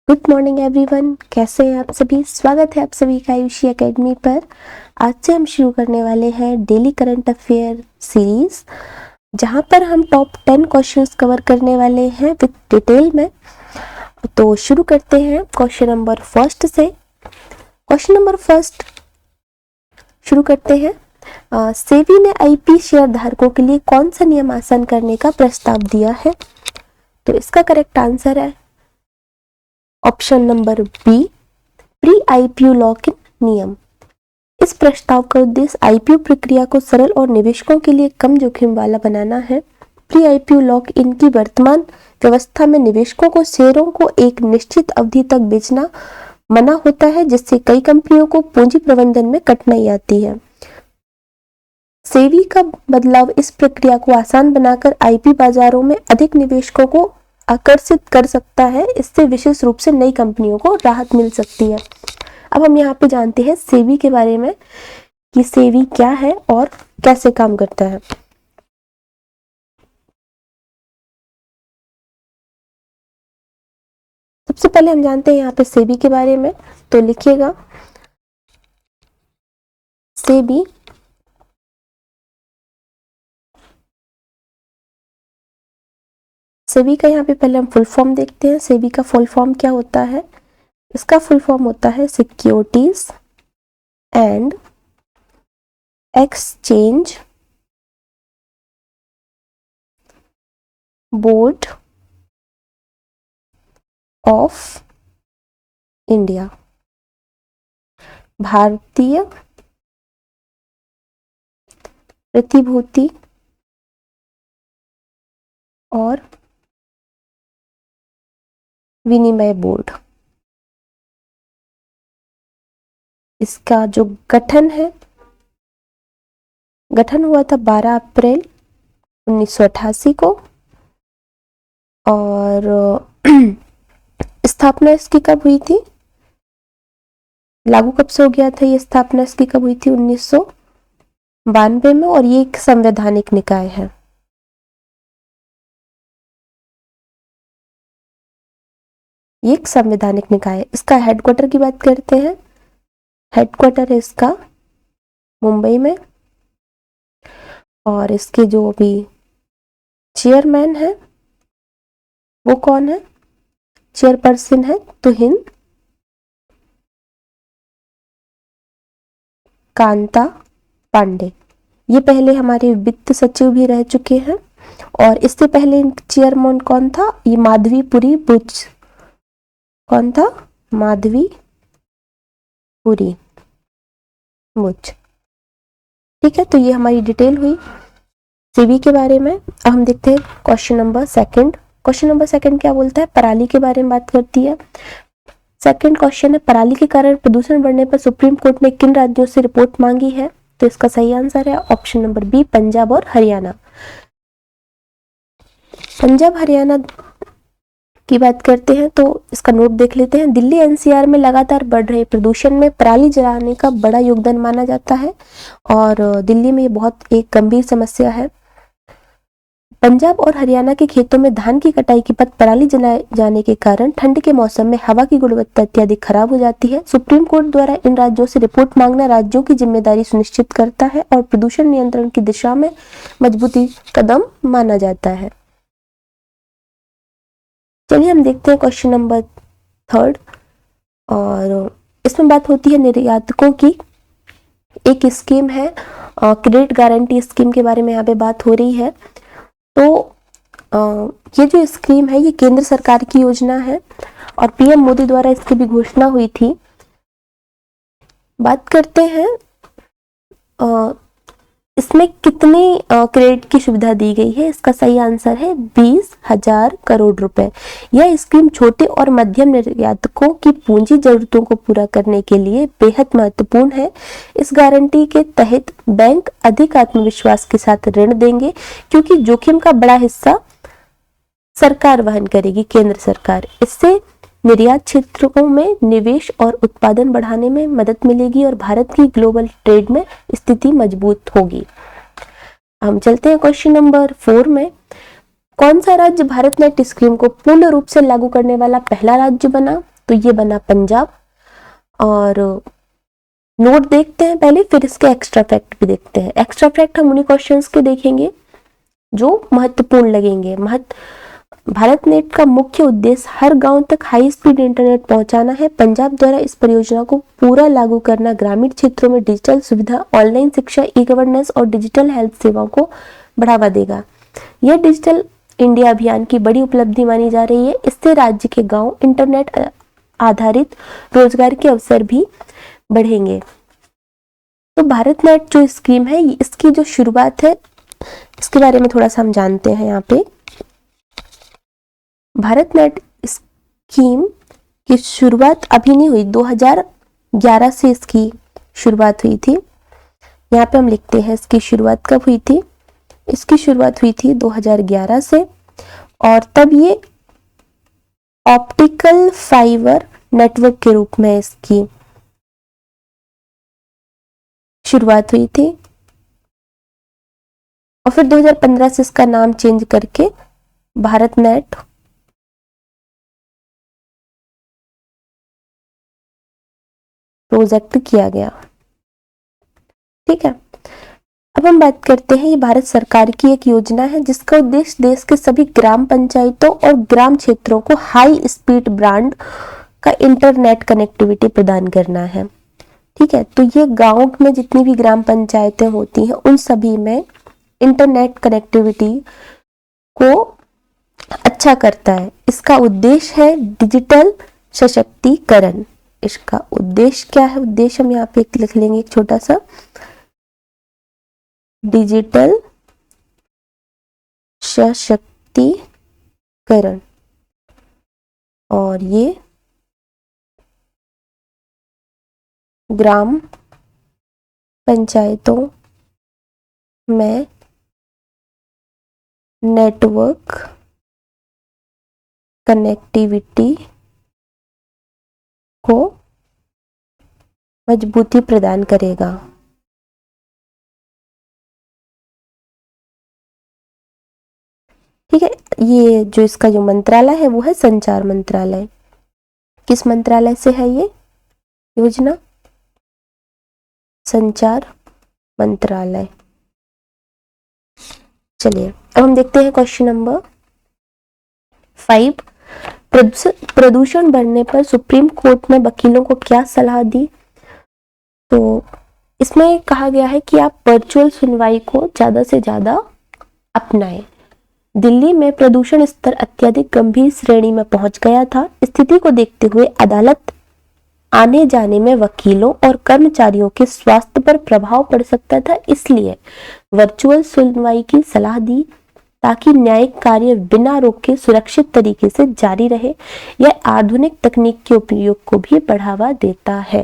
Good morning everyone, कैसे हैं आप सभी। स्वागत है आप सभी का आयुषी एकेडमी पर। आज से हम शुरू करने वाले हैं डेली करंट अफेयर सीरीज, जहां पर हम टॉप 10 क्वेश्चंस कवर करने वाले हैं विद डिटेल में। तो शुरू करते हैं क्वेश्चन नंबर फर्स्ट से। क्वेश्चन नंबर फर्स्ट शुरू करते हैं। सेबी ने आईपी शेयर धारकों के लिए कौन सा नियम आसान करने का प्रस्ताव दिया है? तो इसका करेक्ट आंसर है option number B, pre IPO lock in नियम। इस प्रस्ताव का उद्देश्य आईपीओ प्रक्रिया को सरल और निवेशकों के लिए कम जोखिम वाला बनाना है। प्री आईपीओ लॉक इन की वर्तमान व्यवस्था में निवेशकों को शेयरों को एक निश्चित अवधि तक बेचना मना होता है, जिससे कई कंपनियों को पूंजी प्रबंधन में कठिनाई आती है। सेबी का बदलाव इस प्रक्रिया को आसान बनाकर आईपी बाजारों में अधिक निवेशकों को आकर्षित कर सकता है। इससे विशेष रूप से नई कंपनियों को राहत मिल सकती है। अब हम यहाँ पे जानते हैं सेबी के बारे में कि सेबी क्या है और कैसे काम करता है। सबसे पहले हम जानते हैं यहाँ पे सेबी के बारे में, तो लिखिएगा सेबी सेबी का यहाँ पे पहले हम फुल फॉर्म देखते हैं। सेबी का फुल फॉर्म क्या होता है? इसका फुल फॉर्म होता है securities and exchange board of India. भारतीय प्रतिभूति और विनिमय बोर्ड। इसका जो गठन हुआ था 12 अप्रैल 1988 को, और स्थापना इसकी कब हुई थी? लागू कब से हो गया था ये स्थापना इसकी कब हुई थी? 1992 में। और ये एक संवैधानिक निकाय है। ये एक संवैधानिक निकाय है। इसका हेडक्वार्टर की बात करते हैं। हेडक्वार्टर है इसका मुंबई में, और इसके जो अभी चेयरमैन है वो कौन है? चेयरपर्सन है तुहिन कांता पांडे। ये पहले हमारे वित्त सचिव भी रह चुके हैं। और इससे पहले चेयरमैन कौन था? ये माधवीपुरी बुच। कौन था? माधवीपुरी बुच। ठीक है, तो ये हमारी डिटेल हुई सेबी के बारे में। अब हम देखते हैं question number second. Question number second क्या बोलता है? पराली के बारे में बात करती है। सेकंड क्वेश्चन है, पराली के कारण प्रदूषण बढ़ने पर सुप्रीम कोर्ट ने किन राज्यों से रिपोर्ट मांगी है? तो इसका सही आंसर है ऑप्शन नंबर बी, पंजाब और हरियाणा। पंजाब हरियाणा की बात करते हैं तो इसका नोट देख लेते हैं। दिल्ली एनसीआर में लगातार बढ़ रहे प्रदूषण में पराली जलाने का बड़ा योगदान माना जाता है, और दिल्ली में ये बहुत एक गंभीर समस्या है। पंजाब और हरियाणा के खेतों में धान की कटाई के बाद पराली जलाए जाने के कारण ठंड के मौसम में हवा की गुणवत्ता इत्यादि खराब हो जाती है। सुप्रीम कोर्ट द्वारा इन राज्यों से रिपोर्ट मांगना राज्यों की जिम्मेदारी सुनिश्चित करता है और प्रदूषण नियंत्रण की दिशा में मजबूती कदम माना जाता है। चलिए हम देखते हैं क्वेश्चन नंबर थर्ड, और इसमें बात होती है निर्यातकों की। एक स्कीम है क्रेडिट गारंटी स्कीम के बारे में यहाँ पे बात हो रही है। तो ये जो स्कीम है ये केंद्र सरकार की योजना है और पीएम मोदी द्वारा इसकी भी घोषणा हुई थी। बात करते हैं इसमें कितनी क्रेडिट की सुविधा दी गई है? इसका सही आंसर है 20,000 करोड़ रुपए। यह स्कीम छोटे और मध्यम निर्यातकों की पूंजी जरूरतों को पूरा करने के लिए बेहद महत्वपूर्ण है। इस गारंटी के तहत बैंक अधिक आत्मविश्वास के साथ ऋण देंगे, क्योंकि जोखिम का बड़ा हिस्सा सरकार वहन करेगी, केंद्र सरकार। इससे निर्यात क्षेत्रों में निवेश और उत्पादन बढ़ाने में मदद मिलेगी और भारत की ग्लोबल ट्रेड में स्थिति मजबूत होगी। हम चलते हैं क्वेश्चन नंबर 4 में। कौन सा राज्य भारत नेट स्कीम को पूर्ण रूप से लागू करने वाला पहला राज्य बना? तो ये बना पंजाब। और नोट देखते हैं पहले, फिर इसके एक्स्ट्रा फैक्ट भी देखते हैं। एक्स्ट्रा फैक्ट हम उन्हीं क्वेश्चंस के देखेंगे जो महत्वपूर्ण लगेंगे। भारत नेट का मुख्य उद्देश्य हर गांव तक हाई स्पीड इंटरनेट पहुंचाना है। पंजाब द्वारा इस परियोजना को पूरा लागू करना ग्रामीण क्षेत्रों में डिजिटल सुविधा, ऑनलाइन शिक्षा, ई गवर्नेंस और डिजिटल हेल्थ सेवाओं को बढ़ावा देगा। यह डिजिटल इंडिया अभियान की बड़ी उपलब्धि मानी जा रही है। इससे राज्य के गांव इंटरनेट आधारित रोजगार के अवसर भी बढ़ेंगे। तो भारत नेट जो स्कीम है, इसकी जो शुरुआत है, इसके बारे में थोड़ा सा हम जानते हैं। यहाँ पे भारत नेट स्कीम की शुरुआत अभी नहीं हुई, 2011 से इसकी शुरुआत हुई थी। यहाँ पे हम लिखते हैं इसकी शुरुआत कब हुई थी। इसकी शुरुआत हुई थी 2011 से, और तब ये ऑप्टिकल फाइबर नेटवर्क के रूप में इसकी शुरुआत हुई थी। और फिर 2015 से इसका नाम चेंज करके भारत नेट प्रोजेक्ट किया गया। ठीक है, अब हम बात करते हैं, ये भारत सरकार की एक योजना है जिसका उद्देश्य देश के सभी ग्राम पंचायतों और ग्राम क्षेत्रों को हाई स्पीड ब्रॉडबैंड का इंटरनेट कनेक्टिविटी प्रदान करना है। ठीक है, तो ये गांव में जितनी भी ग्राम पंचायतें होती हैं उन सभी में इंटरनेट कनेक्टिविटी को अच्छा करता है। इसका उद्देश्य है डिजिटल सशक्तिकरण। इसका उद्देश्य क्या है? उद्देश्य हम यहाँ पे लिख लेंगे एक छोटा सा, डिजिटल सशक्तिकरण। और ये ग्राम पंचायतों में नेटवर्क कनेक्टिविटी को मजबूती प्रदान करेगा। ठीक है, ये जो इसका जो मंत्रालय है वो है संचार मंत्रालय। किस मंत्रालय से है ये योजना? संचार मंत्रालय। चलिए अब हम देखते हैं क्वेश्चन नंबर 5। प्रदूषण बढ़ने पर सुप्रीम कोर्ट ने वकीलों को क्या सलाह दी? तो इसमें कहा गया है कि आप वर्चुअल सुनवाई को ज्यादा से ज्यादा अपनाएं। दिल्ली में प्रदूषण स्तर अत्यधिक गंभीर श्रेणी में पहुंच गया था। स्थिति को देखते हुए अदालत आने जाने में वकीलों और कर्मचारियों के स्वास्थ्य पर प्रभाव पड़ सकता था, इसलिए वर्चुअल सुनवाई की सलाह दी ताकि न्यायिक कार्य बिना रोके सुरक्षित तरीके से जारी रहे। यह आधुनिक तकनीक के उपयोग को भी बढ़ावा देता है।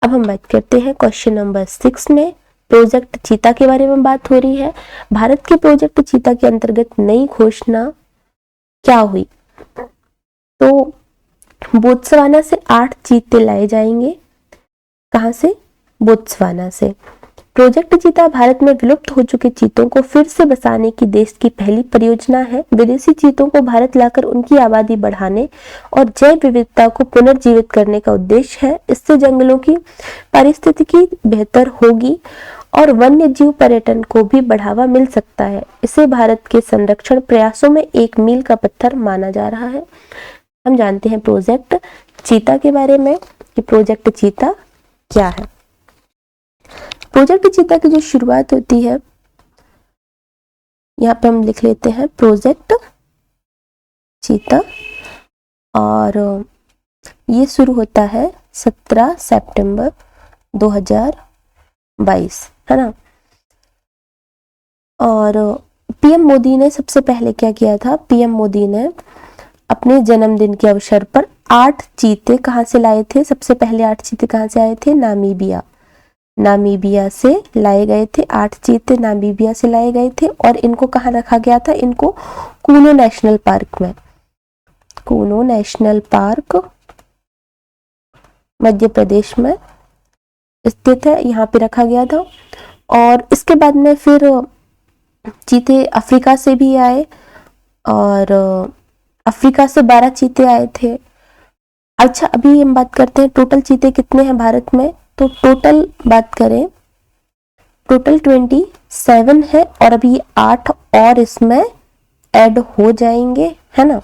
अब हम बात करते हैं क्वेश्चन नंबर 6 में, प्रोजेक्ट चीता के बारे में बात हो रही है। भारत के प्रोजेक्ट चीता के अंतर्गत नई घोषणा क्या हुई? तो बोत्सवाना से 8 चीते लाए जाएंगे। कहां से? बोत्सवाना से। प्रोजेक्ट चीता भारत में विलुप्त हो चुके चीतों को फिर से बसाने की देश की पहली परियोजना है। विदेशी चीतों को भारत लाकर उनकी आबादी बढ़ाने और जैव विविधता को पुनर्जीवित करने का उद्देश्य है। इससे जंगलों की पारिस्थितिकी बेहतर होगी और वन्य जीव पर्यटन को भी बढ़ावा मिल सकता है। इसे भारत के संरक्षण प्रयासों में एक मील का पत्थर माना जा रहा है। हम जानते हैं प्रोजेक्ट चीता के बारे में कि प्रोजेक्ट चीता क्या है। प्रोजेक्ट चीता की जो शुरुआत होती है, यहाँ पे हम लिख लेते हैं प्रोजेक्ट चीता, और ये शुरू होता है 17 सितंबर 2022, है ना। और पीएम मोदी ने सबसे पहले क्या किया था? पीएम मोदी ने अपने जन्मदिन के अवसर पर 8 चीते कहां से लाए थे? सबसे पहले 8 चीते कहां से आए थे? नामीबिया से लाए गए थे। 8 चीते नामीबिया से लाए गए थे और इनको कहां रखा गया था? इनको कूनो नेशनल पार्क में, कूनो नेशनल पार्क मध्य प्रदेश में स्थित है, यहाँ पे रखा गया था। और इसके बाद में फिर चीते अफ्रीका से भी आए और अफ्रीका से 12 चीते आए थे। अच्छा, अभी हम बात करते हैं टोटल चीते कितने हैं भारत में। तो टोटल बात करें, टोटल 27 है, और अभी 8 और इसमें ऐड हो जाएंगे, है ना,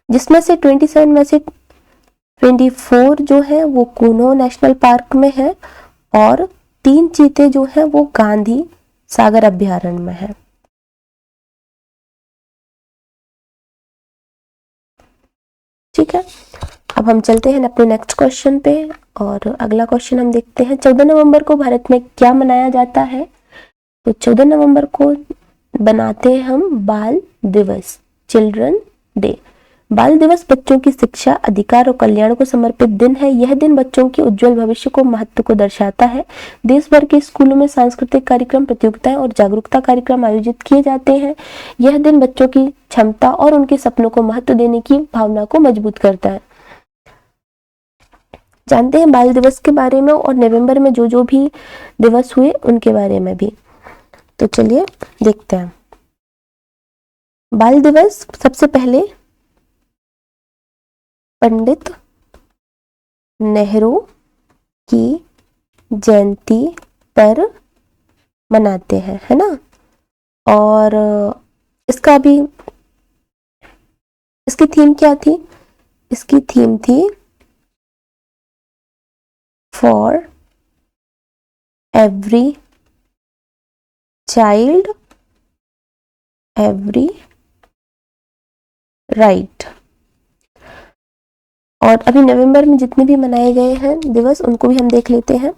जिसमें से 27 में से 24 जो है वो कूनो नेशनल पार्क में है, और 3 चीते जो है वो गांधी सागर अभयारण्य में है। ठीक है, अब हम चलते हैं अपने नेक्स्ट क्वेश्चन पे, और अगला क्वेश्चन हम देखते हैं 14 नवंबर को भारत में क्या मनाया जाता है। तो 14 नवंबर को बनाते हैं हम बाल दिवस, चिल्ड्रन डे। बाल दिवस बच्चों की शिक्षा, अधिकार और कल्याण को समर्पित दिन है। यह दिन बच्चों के उज्जवल भविष्य को महत्व को दर्शाता है। देश भर के स्कूलों में सांस्कृतिक कार्यक्रम, प्रतियोगिताएं और जागरूकता कार्यक्रम आयोजित किए जाते हैं। यह दिन बच्चों की क्षमता और उनके सपनों को महत्व देने की भावना को मजबूत करता है। जानते हैं बाल दिवस के बारे में, और नवंबर में जो जो भी दिवस हुए उनके बारे में भी। तो चलिए देखते हैं। बाल दिवस सबसे पहले पंडित नेहरू की जयंती पर मनाते हैं, है ना। और इसका भी, इसकी थीम क्या थी? इसकी थीम थी for every child every right. और अभी नवंबर में जितने भी मनाए गए हैं दिवस उनको भी हम देख लेते हैं।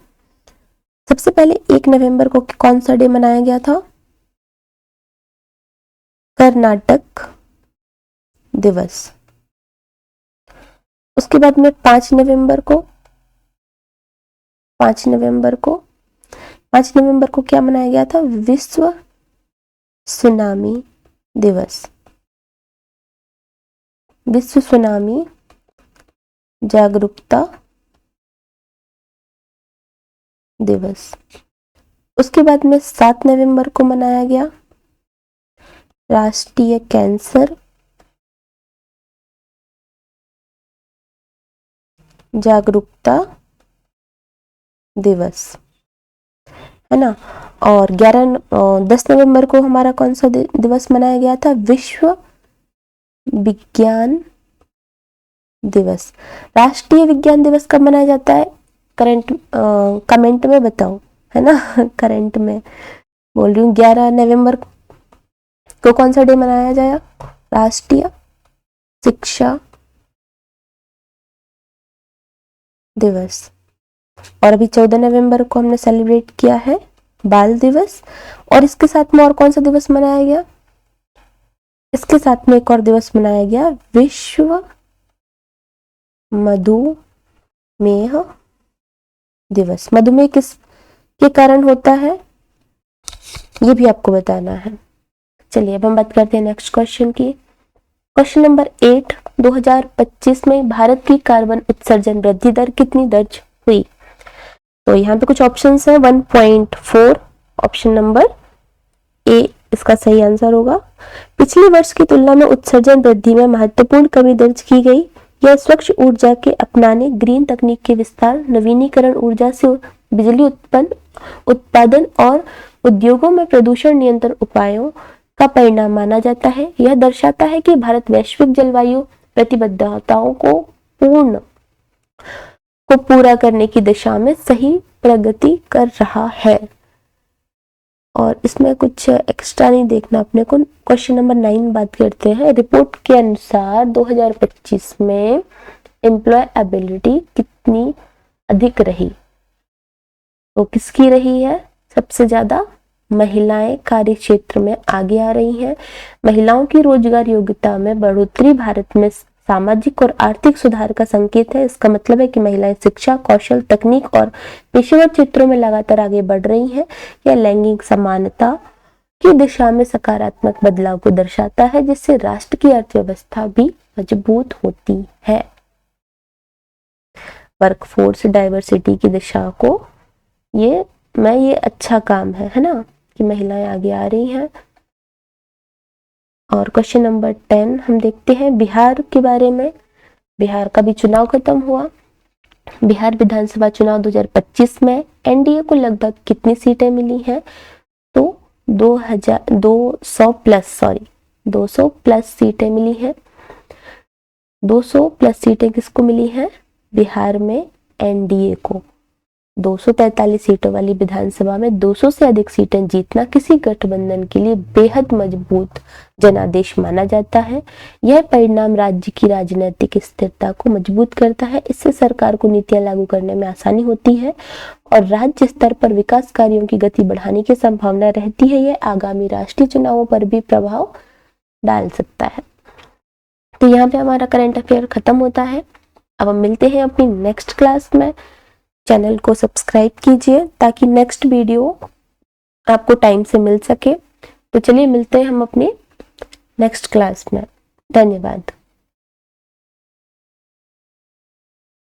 सबसे पहले 1 नवंबर को कौन सा डे मनाया गया था? कर्नाटक दिवस। उसके बाद में 5 नवंबर को 5 नवंबर को क्या मनाया गया था? विश्व सुनामी दिवस। विश्व सुनामी जागरूकता दिवस। उसके बाद में 7 नवंबर को मनाया गया राष्ट्रीय कैंसर जागरूकता दिवस, है ना। और 10 नवंबर को हमारा कौन सा दिवस मनाया गया था? विश्व विज्ञान दिवस। राष्ट्रीय विज्ञान दिवस कब मनाया जाता है? कमेंट में बताओ, है ना। करंट में बोल रही हूँ। 11 नवंबर को कौन सा डे मनाया जाएगा? राष्ट्रीय शिक्षा दिवस। और अभी 14 नवंबर को हमने सेलिब्रेट किया है बाल दिवस। और इसके साथ में और कौन सा दिवस मनाया गया? इसके साथ में एक और दिवस मनाया गया विश्व मधुमेह दिवस। मधुमेह किस के कारण होता है ये भी आपको बताना है। चलिए अब हम बात करते हैं नेक्स्ट क्वेश्चन की। क्वेश्चन नंबर 8, 2025 में भारत की कार्बन उत्सर्जन वृद्धि दर कितनी दर्ज हुई? तो यहाँ पे कुछ ऑप्शंस हैं। 1.4 ऑप्शन नंबर ए इसका सही आंसर होगा। पिछले वर्ष की तुलना में उत्सर्जन वृद्धि में महत्वपूर्ण कमी दर्ज की गई। यह स्वच्छ ऊर्जा के अपनाने, ग्रीन तकनीक के विस्तार, नवीनीकरण ऊर्जा से बिजली उत्पादन और उद्योगों में प्रदूषण नियंत्रण उपायों का परिणाम माना जाता है। यह दर्शाता है कि भारत वैश्विक जलवायु प्रतिबद्धताओं को पूरा करने की दिशा में सही प्रगति कर रहा है। और इसमें कुछ एक्स्ट्रा नहीं देखना अपने को। क्वेश्चन नंबर 9 बात करते हैं। रिपोर्ट के अनुसार 2025 में एम्प्लॉयबिलिटी कितनी अधिक रही? तो किसकी रही है? सबसे ज्यादा महिलाएं कार्य क्षेत्र में आगे आ रही हैं। महिलाओं की रोजगार योग्यता में बढ़ोतरी भारत में सामाजिक और आर्थिक सुधार का संकेत है। इसका मतलब है कि महिलाएं शिक्षा, कौशल, तकनीक और पेशेवर क्षेत्रों में लगातार आगे बढ़ रही हैं। यह लैंगिक समानता की दिशा में सकारात्मक बदलाव को दर्शाता है, जिससे राष्ट्र की अर्थव्यवस्था भी मजबूत होती है। वर्कफोर्स डाइवर्सिटी की दिशा को ये अच्छा काम है ना, कि महिलाएं आगे आ रही हैं और क्वेश्चन नंबर 10 हम देखते हैं बिहार के बारे में। बिहार का भी चुनाव खत्म हुआ। बिहार विधानसभा चुनाव 2025 में एनडीए को लगभग कितनी सीटें मिली हैं? तो 200 प्लस सीटें मिली हैं। 200 प्लस सीटें किसको मिली हैं? बिहार में एनडीए को। 243 सीटों वाली विधानसभा में 200 से अधिक सीटें जीतना किसी गठबंधन के लिए बेहद मजबूत जनादेश माना जाता है। यह परिणाम राज्य की राजनीतिक स्थिरता को मजबूत करता है। इससे सरकार को नीतियां लागू करने में आसानी होती है और राज्य स्तर पर विकास कार्यों की गति बढ़ाने की संभावना रहती है। यह आगामी राष्ट्रीय चुनावों पर भी प्रभाव डाल सकता है। तो यहाँ पे हमारा करंट अफेयर खत्म होता है। अब हम मिलते हैं अपनी नेक्स्ट क्लास में। चैनल को सब्सक्राइब कीजिए ताकि नेक्स्ट वीडियो आपको टाइम से मिल सके। तो चलिए मिलते हैं हम अपनी नेक्स्ट क्लास में। धन्यवाद।